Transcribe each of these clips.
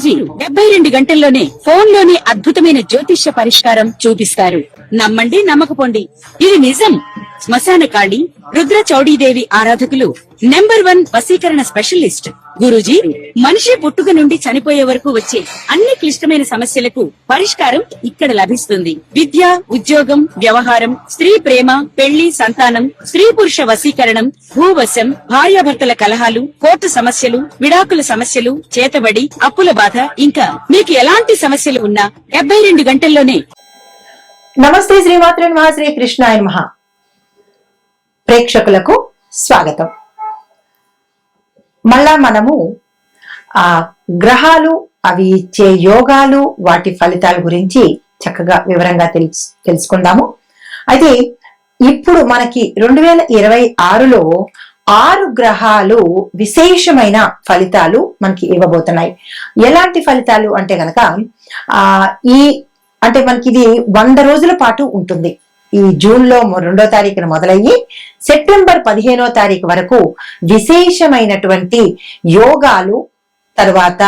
గురూజీ 72 గంటల్లోనే ఫోన్ లోని అద్భుతమైన జ్యోతిష్య పరిష్కారం చూపిస్తారు. నమ్మండి, నమ్మకపోండి, ఇది నిజం. శ్మశాన కాళి రుద్ర చౌడీదేవి ఆరాధకులు నంబర్ 1 వశీకరణ స్పెషలిస్ట్ గురూజీ. మనిషి పుట్టుక నుండి చనిపోయే వరకు వచ్చే అన్ని క్లిష్టమైన సమస్యలకు పరిష్కారం ఇక్కడ లభిస్తుంది. విద్య, ఉద్యోగం, వ్యవహారం, స్త్రీ ప్రేమ, పెళ్లి, సంతానం, స్త్రీ పురుష వశీకరణం, భూవశం, భార్యాభర్తల కలహాలు, కోర్టు సమస్యలు, విడాకుల సమస్యలు, చేతబడి, అప్పుల బాధ, ఇంకా మీకు ఎలాంటి సమస్యలు ఉన్నా 72 గంటల్లోనే. నమస్తే, శ్రీమాత్రే నమః, శ్రీ కృష్ణాయ నమః. ప్రేక్షకులకు స్వాగతం. మళ్ళా మనము గ్రహాలు, అవి ఇచ్చే యోగాలు, వాటి ఫలితాల గురించి చక్కగా వివరంగా తెలుసుకుందాము. అయితే ఇప్పుడు మనకి 2026లో 6 గ్రహాలు విశేషమైన ఫలితాలు మనకి ఇవ్వబోతున్నాయి. ఎలాంటి ఫలితాలు అంటే గనక అంటే మనకి ఇది 100 రోజుల పాటు ఉంటుంది. ఈ జూన్ లో 2వ తారీఖున మొదలయ్యి సెప్టెంబర్ 15వ తారీఖు వరకు విశేషమైనటువంటి యోగాలు, తర్వాత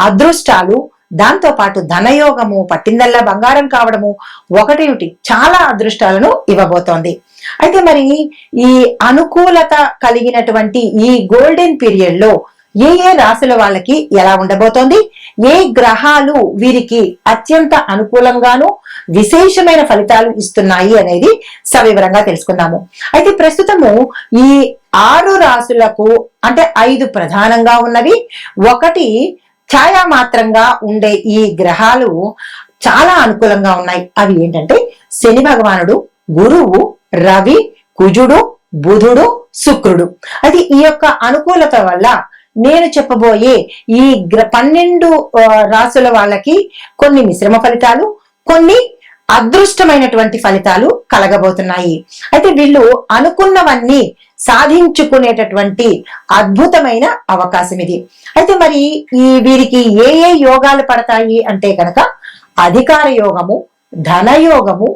అదృష్టాలు, దాంతో పాటు ధనయోగము, పట్టిందల్లా బంగారం కావడము, ఒకటేమిటి చాలా అదృష్టాలను ఇవ్వబోతోంది. అయితే మరి ఈ అనుకూలత కలిగినటువంటి ఈ గోల్డెన్ పీరియడ్ లో ఏ రాశుల వాళ్ళకి ఎలా ఉండబోతోంది, ఏ గ్రహాలు వీరికి అత్యంత అనుకూలంగాను విశేషమైన ఫలితాలు ఇస్తున్నాయి అనేది సవివరంగా తెలుసుకుందాము. అయితే ప్రస్తుతము ఈ 6 రాశులకు అంటే 5 ప్రధానంగా ఉన్నవి, 1 ఛాయామాత్రంగా ఉండే ఈ గ్రహాలు చాలా అనుకూలంగా ఉన్నాయి. అవి ఏంటంటే శని భగవానుడు, గురువు, రవి, కుజుడు, బుధుడు, శుక్రుడు. అది ఈ యొక్క అనుకూలత వల్ల నేను చెప్పబోయే ఈ 12 రాశుల వాళ్ళకి కొన్ని మిశ్రమ ఫలితాలు, కొన్ని అదృష్టమైనటువంటి ఫలితాలు కలగబోతున్నాయి. అయితే వీళ్ళు అనుకున్నవన్నీ సాధించుకునేటటువంటి అద్భుతమైన అవకాశం ఇది. అయితే మరి వీరికి ఏ యోగాలు పడతాయి అంటే కనుక అధికార యోగము, ధనయోగము,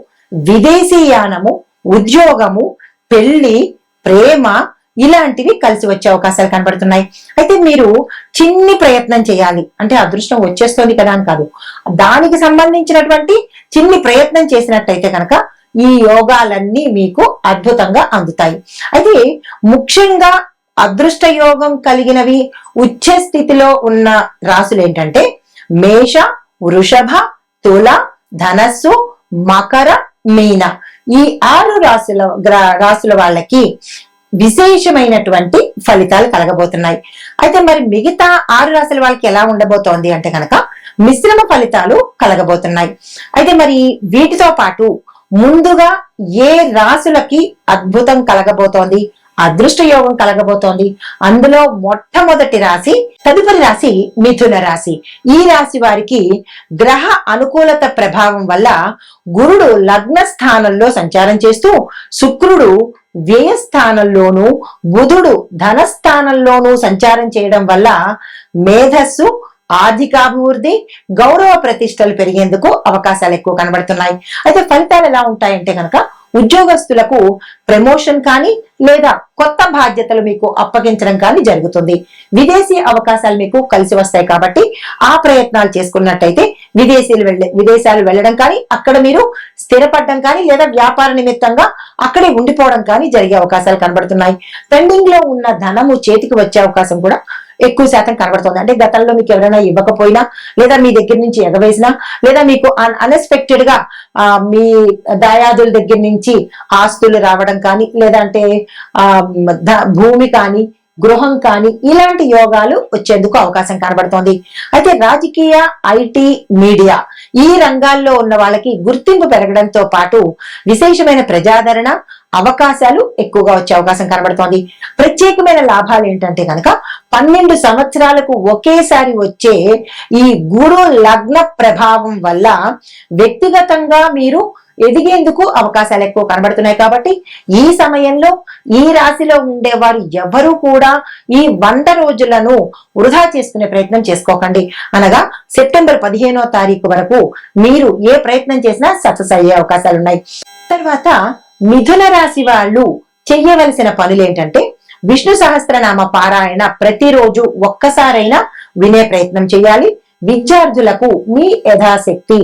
విదేశీయానము, ఉద్యోగము, పెళ్లి, ప్రేమ, ఇలాంటివి కలిసి వచ్చే అవకాశాలు కనబడుతున్నాయి. అయితే మీరు చిన్ని ప్రయత్నం చేయాలి. అంటే అదృష్టం వచ్చేస్తుంది కదా అని కాదు, దానికి సంబంధించినటువంటి చిన్ని ప్రయత్నం చేసినట్టయితే కనుక ఈ యోగాలన్నీ మీకు అద్భుతంగా అందుతాయి. అయితే ముఖ్యంగా అదృష్ట యోగం కలిగినవి ఉచ్చ స్థితిలో ఉన్న రాశులు ఏంటంటే మేష, వృషభ, తుల, ధనస్సు, మకర, మీన. ఈ 6 రాశుల వాళ్ళకి విశేషమైనటువంటి ఫలితాలు కలగబోతున్నాయి. అయితే మరి మిగతా 6 రాశుల వాళ్ళకి ఎలా ఉండబోతోంది అంటే కనుక మిశ్రమ ఫలితాలు కలగబోతున్నాయి. అయితే మరి వీటితో పాటు ముందుగా ఏ రాశులకి అద్భుతం కలగబోతోంది, అదృష్ట యోగం కలగబోతోంది, అందులో మొట్టమొదటి రాశి, తదుపరి రాశి మిథున రాశి. ఈ రాశి వారికి గ్రహ అనుకూలత ప్రభావం వల్ల గురుడు లగ్న స్థానంలో సంచారం చేస్తూ, శుక్రుడు వ్యయ స్థానంలోను, బుధుడు ధనస్థానంలోను సంచారం చేయడం వల్ల మేధస్సు, ఆర్థికాభివృద్ధి, గౌరవ ప్రతిష్టలు పెరిగేందుకు అవకాశాలు ఎక్కువ కనబడుతున్నాయి. అయితే ఫలితాలు ఎలా ఉంటాయంటే కనుక ఉద్యోగస్తులకు ప్రమోషన్ కానీ లేదా కొత్త బాధ్యతలు మీకు అప్పగించడం కానీ జరుగుతుంది. విదేశీ అవకాశాలు మీకు కలిసి వస్తాయి కాబట్టి ఆ ప్రయత్నాలు చేసుకున్నట్టయితే విదేశాలు వెళ్ళడం కానీ, అక్కడ మీరు స్థిరపడడం కానీ, లేదా వ్యాపార నిమిత్తంగా అక్కడే ఉండిపోవడం కానీ జరిగే అవకాశాలు కనబడుతున్నాయి. పెండింగ్ లో ఉన్న ధనము చేతికి వచ్చే అవకాశం కూడా ఎక్కువ శాతం కనబడుతుంది. అంటే గతంలో మీకు ఎవరైనా ఇవ్వకపోయినా, లేదా మీ దగ్గర నుంచి ఎగవేసినా, లేదా మీకు అన్ఎక్స్పెక్టెడ్ గా మీ దాయాదుల దగ్గర నుంచి ఆస్తులు రావడం కానీ, లేదంటే భూమి కానీ, గృహం కానీ, ఇలాంటి యోగాలు వచ్చేందుకు అవకాశం కనబడుతోంది. అయితే రాజకీయ, ఐటీ, మీడియా ఈ రంగాల్లో ఉన్న వాళ్ళకి గుర్తింపు పెరగడంతో పాటు విశేషమైన ప్రజాదరణ, అవకాశాలు ఎక్కువగా వచ్చే అవకాశం కనబడుతోంది. ప్రత్యేకమైన లాభాలు ఏంటంటే కనుక 12 సంవత్సరాలకు ఒకేసారి వచ్చే ఈ గురు లగ్న ప్రభావం వల్ల వ్యక్తిగతంగా మీరు ఎదిగేందుకు అవకాశాలు ఎక్కువ కనబడుతున్నాయి. కాబట్టి ఈ సమయంలో ఈ రాశిలో ఉండేవారు ఎవరు కూడా ఈ 100 రోజులను వృధా చేసుకునే ప్రయత్నం చేసుకోకండి. అనగా సెప్టెంబర్ 15వ తారీఖు వరకు మీరు ఏ ప్రయత్నం చేసినా సక్సెస్ అయ్యే అవకాశాలు ఉన్నాయి. తర్వాత మిథున రాశి వాళ్ళు చెయ్యవలసిన పనులు ఏంటంటే విష్ణు సహస్రనామ పారాయణ ప్రతిరోజు ఒక్కసారైనా వినే ప్రయత్నం చేయాలి. విద్యార్థులకు మీ యథాశక్తి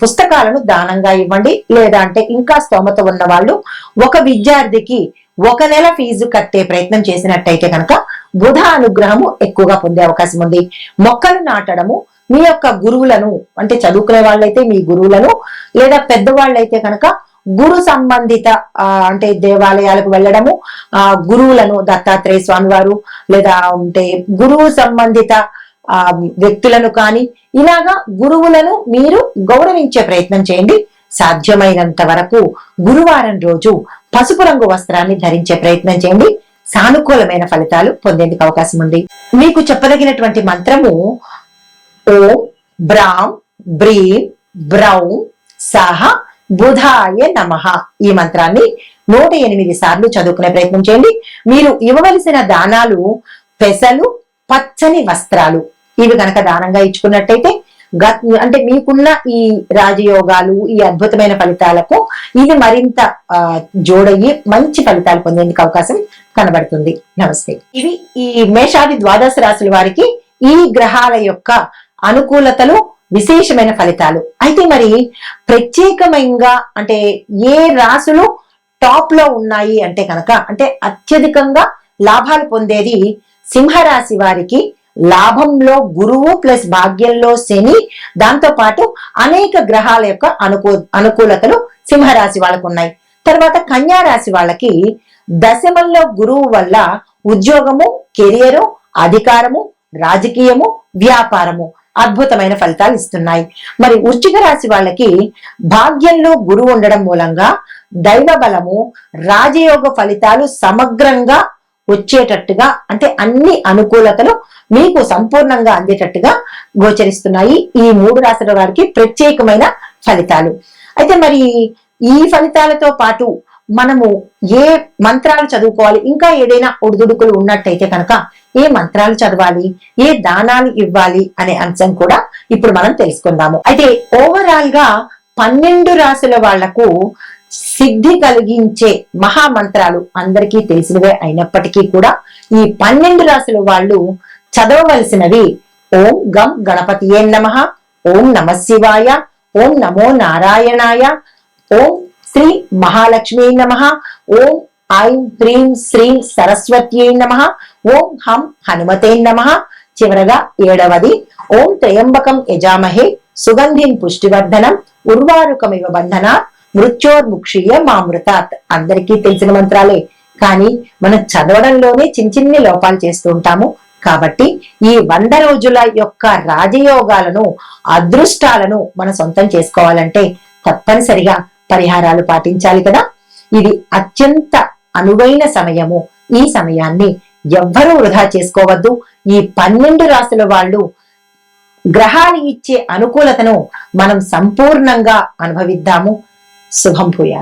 పుస్తకాలను దానంగా ఇవ్వండి. లేదా అంటే ఇంకా స్తోమత ఉన్న వాళ్ళు ఒక విద్యార్థికి 1 నెల ఫీజు కట్టే ప్రయత్నం చేసినట్టయితే కనుక బుధ అనుగ్రహము ఎక్కువగా పొందే అవకాశం ఉంది. మొక్కలు నాటడము మీ యొక్క గురువులను, అంటే చదువుకునే వాళ్ళైతే మీ గురువులను, లేదా పెద్దవాళ్ళైతే కనుక గురు సంబంధిత అంటే దేవాలయాలకు వెళ్ళడము, గురువులను దత్తాత్రేయ స్వామి వారు లేదా అంటే గురువు సంబంధిత వ్యక్తులను కానీ ఇలాగా గురువులను మీరు గౌరవించే ప్రయత్నం చేయండి. సాధ్యమైనంత వరకు గురువారం రోజు పసుపు రంగు వస్త్రాన్ని ధరించే ప్రయత్నం చేయండి. సానుకూలమైన ఫలితాలు పొందేందుకు అవకాశం ఉంది. మీకు చెప్పదగినటువంటి మంత్రము ఓం బ్రాం బ్రీం బ్రౌం సహ బుధాయ నమః. ఈ మంత్రాన్ని 108 సార్లు చదువుకునే ప్రయత్నం చేయండి. మీరు ఇవ్వవలసిన దానాలు పెసలు, పచ్చని వస్త్రాలు. ఇవి కనుక దానంగా ఇచ్చుకున్నట్టయితే అంటే మీకున్న ఈ రాజయోగాలు, ఈ అద్భుతమైన ఫలితాలకు ఇది మరింత జోడయ్యి మంచి ఫలితాలు పొందేందుకు అవకాశం కనబడుతుంది. నమస్తే. ఇవి ఈ మేషాది ద్వాదశ రాశుల వారికి ఈ గ్రహాల యొక్క అనుకూలతలు, విశేషమైన ఫలితాలు. అయితే మరి ప్రత్యేకమైనగా అంటే ఏ రాశులు టాప్ లో ఉన్నాయి అంటే కనుక, అంటే అత్యధికంగా లాభాలు పొందేది సింహరాశి వారికి. లాభంలో గురువు ప్లస్ భాగ్యంలో శని, దాంతో పాటు అనేక గ్రహాల యొక్క అనుకూలతలు సింహరాశి వాళ్ళకు ఉన్నాయి. తర్వాత కన్యా రాశి వాళ్ళకి దశమంలో గురువు వల్ల ఉద్యోగము, కెరియరు, అధికారము, రాజకీయము, వ్యాపారము అద్భుతమైన ఫలితాలు ఇస్తున్నాయి. మరి వృశ్చిక రాశి వాళ్ళకి భాగ్యంలో గురువు ఉండడం మూలంగా దైవ బలము, రాజయోగ ఫలితాలు సమగ్రంగా వచ్చేటట్టుగా, అంటే అన్ని అనుకూలతలు మీకు సంపూర్ణంగా అందేటట్టుగా గోచరిస్తున్నాయి. ఈ 3 రాశుల వారికి ప్రత్యేకమైన ఫలితాలు. అయితే మరి ఈ ఫలితాలతో పాటు మనము ఏ మంత్రాలు చదువుకోవాలి, ఇంకా ఏదైనా ఒడిదుడుకులు ఉన్నట్టయితే కనుక ఏ మంత్రాలు చదవాలి, ఏ దానాలు ఇవ్వాలి అనే అంశం కూడా ఇప్పుడు మనం తెలుసుకుందాము. అయితే ఓవరాల్ గా 12 రాశుల వాళ్లకు సిద్ధి కలిగించే మహామంత్రాలు అందరికీ తెలిసినవే అయినప్పటికీ కూడా ఈ 12 రాశుల వాళ్ళు చదవవలసినవి ఓం గం గణపతియే నమః, ఓం నమః శివాయ, ఓం నమో నారాయణాయ, ఓం శ్రీ మహాలక్ష్మీ నమః, ఓం ఐం హ్రీం శ్రీం సరస్వత్యై నమః, ఓం హం హనుమతే నమః. చివరగా 7వది ఓం త్రయంబకం యజామహే సుగంధిం పుష్టివర్ధనం ఉర్వారుకమివ బంధన మృత్యోర్ముక్షీయ మామృతాత్. అందరికీ తెలిసిన మంత్రాలే, కానీ మనం చదవడంలోనే చిన్ని లోపాలు చేస్తూ ఉంటాము. కాబట్టి ఈ 100 రోజుల యొక్క రాజయోగాలను, అదృష్టాలను మనం సొంతం చేసుకోవాలంటే తప్పనిసరిగా పరిహారాలు పాటించాలి కదా. ఇది అత్యంత అనువైన సమయము. ఈ సమయాన్ని ఎవ్వరూ వృధా చేసుకోవద్దు. ఈ 12 రాశుల వాళ్ళు గ్రహాలు ఇచ్చే అనుకూలతను మనం సంపూర్ణంగా అనుభవిద్దాము. శుభం భూయాత్.